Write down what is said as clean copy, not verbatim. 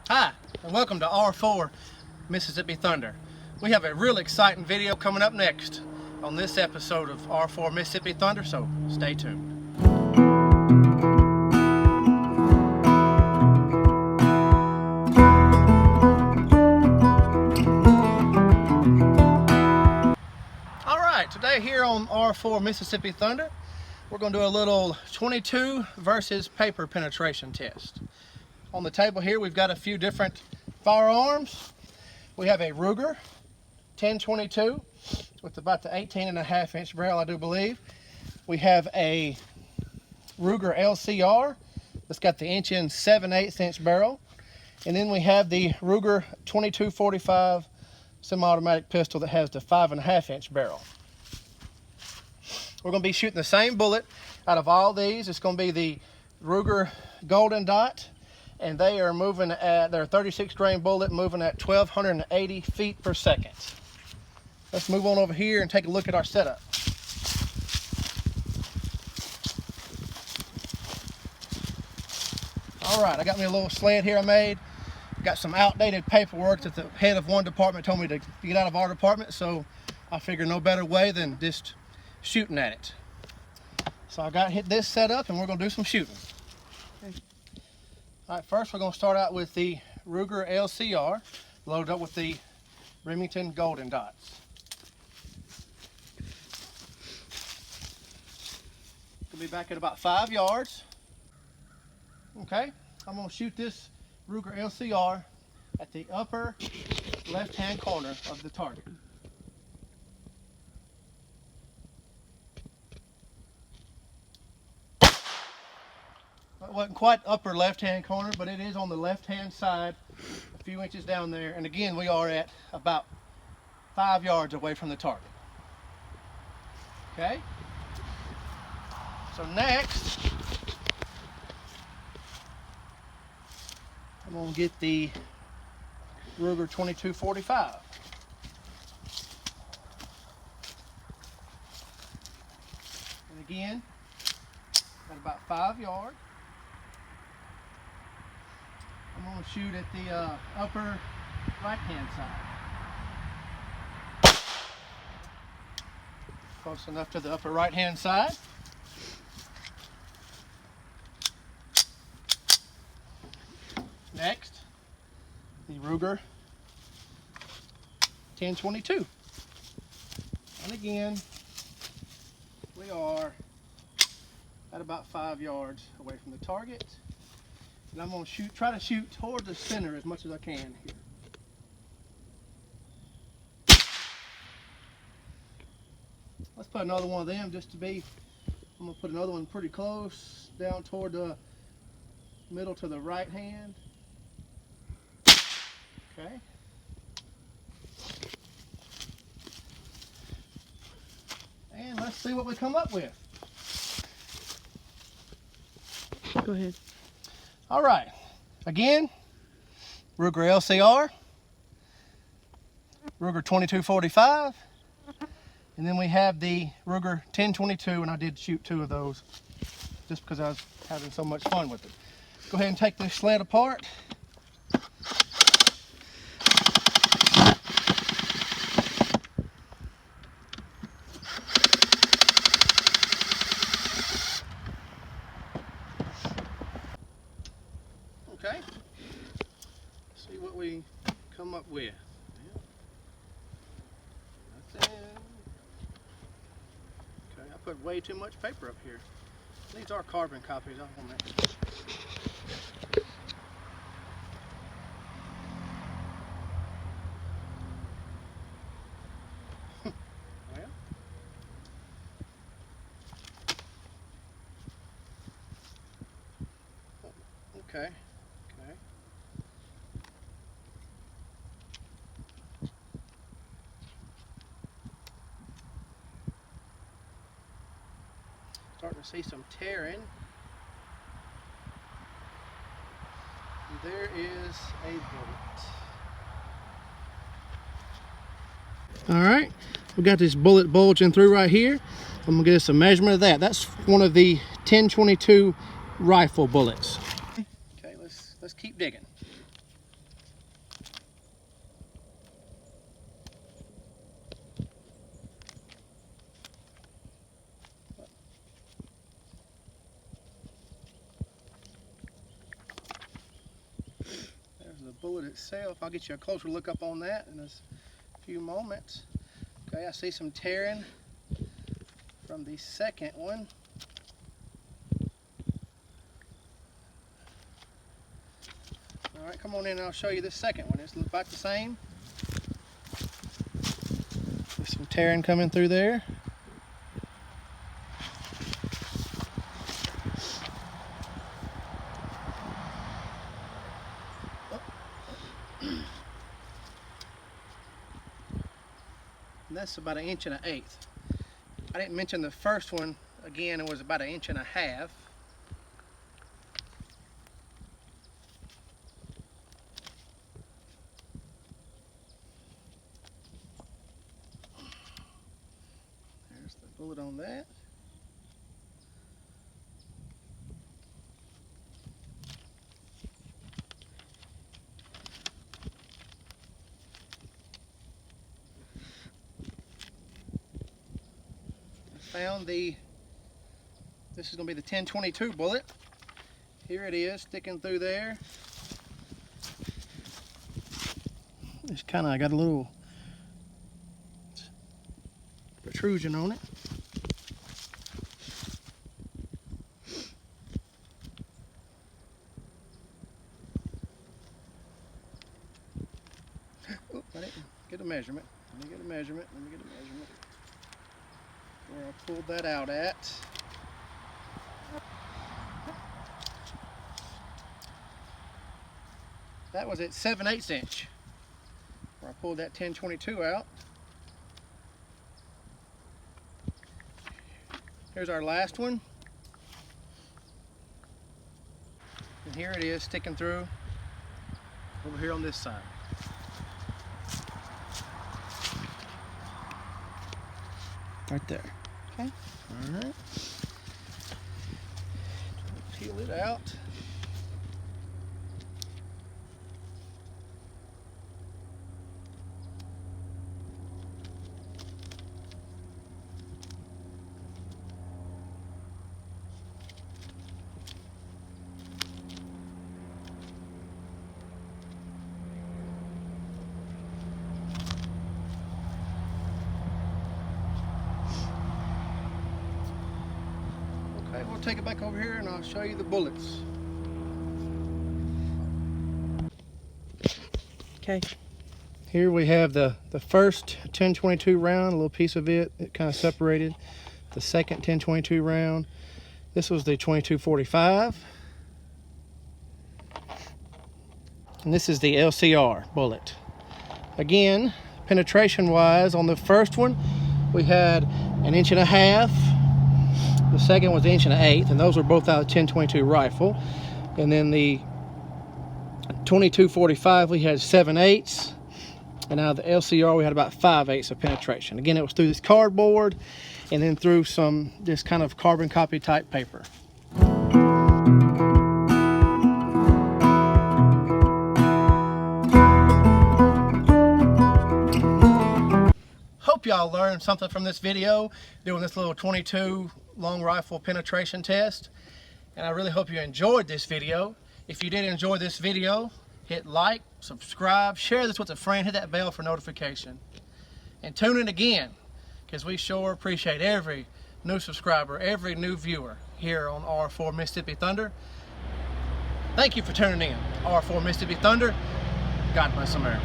Hi, and welcome to R4 Mississippi Thunder. We have a real exciting video coming up next on this episode of R4 Mississippi Thunder, so stay tuned. Alright, today here on R4 Mississippi Thunder, we're going to do a little 22 versus paper penetration test. On the table here we've got a few different firearms. We have a Ruger 1022 with about the 18.5 inch barrel, I do believe. We have a Ruger LCR that's got the 7/8 inch barrel. And then we have the Ruger 2245 semi-automatic pistol that has the 5.5 inch barrel. We're going to be shooting the same bullet out of all these. It's going to be the Ruger Golden Dot, and they are moving at their 36 grain bullet, moving at 1,280 feet per second. Let's move on over here and take a look at our setup. All right, I got me a little sled here I made. Got some outdated paperwork that the head of one department told me to get out of our department, so I figured no better way than just shooting at it. So I got hit this set up and we're going to do some shooting. Okay. All right, first we're going to start out with the Ruger LCR, loaded up with the Remington Golden Dots. We'll be back at about 5 yards. Okay, I'm going to shoot this Ruger LCR at the upper left-hand corner of the target. It wasn't quite upper left-hand corner, but it is on the left-hand side, a few inches down there. And again, we are at about 5 yards away from the target. Okay? So next, I'm going to get the Ruger 2245. And again, at about 5 yards. I'm going to shoot at the upper right-hand side. Close enough to the upper right-hand side. Next, the Ruger 1022. And again, we are at about 5 yards away from the target. And I'm going to try to shoot toward the center as much as I can here. Let's put another one of them just to be, I'm going to put another one pretty close down toward the middle to the right hand. Okay. And let's see what we come up with. Go ahead. All right. Again, Ruger LCR, Ruger 2245, and then we have the Ruger 1022, and I did shoot 2 of those just because I was having so much fun with it. Go ahead and take this sled apart. Okay, see what we come up with. That's it. Okay, I put way too much paper up here. These are carbon copies. I want that. Well, okay. Starting to see some tearing. And there is a bullet. All right, we got this bullet bulging through right here. I'm gonna get us a measurement of that. That's one of the 1022 rifle bullets. Okay, let's keep digging. bullet itself. I'll get you a closer look up on that in a few moments. Okay, I see some tearing from the second one. All right, come on in and I'll show you this second one. It's about the same. There's some tearing coming through there. And that's about 1 1/8 inches. I didn't mention the first one. Again, it was about 1.5 inches. There's the bullet on that. Found this is going to be the 1022 bullet. Here it is, sticking through there. It's kind of got a little protrusion on it. Oh, I didn't get a measurement. Let me get a measurement. Where I pulled that out at. That was at 7/8 inch. Where I pulled that 1022 out. Here's our last one. And here it is sticking through over here on this side. Right there. Okay. All right. Peel it out. Okay, we'll take it back over here and I'll show you the bullets. Okay. Here we have the first 1022 round, a little piece of it kind of separated. The second 1022 round. This was the 2245. And this is the LCR bullet. Again, penetration wise, on the first one, we had 1.5 inches. The second was 1 1/8 inches, and those were both out of 1022 rifle. And then the 2245, we had 7/8, and out of the LCR, we had about 5/8 of penetration. Again, it was through this cardboard, and then through this kind of carbon copy type paper. Hope y'all learned something from this video doing this little 22 long rifle penetration test, and I really hope you enjoyed this video. If you did enjoy this video, hit like, subscribe, share this with a friend, hit that bell for notification, and tune in again, because we sure appreciate every new subscriber, every new viewer here on R4 Mississippi Thunder. Thank you for tuning in. R4 Mississippi Thunder. God bless America.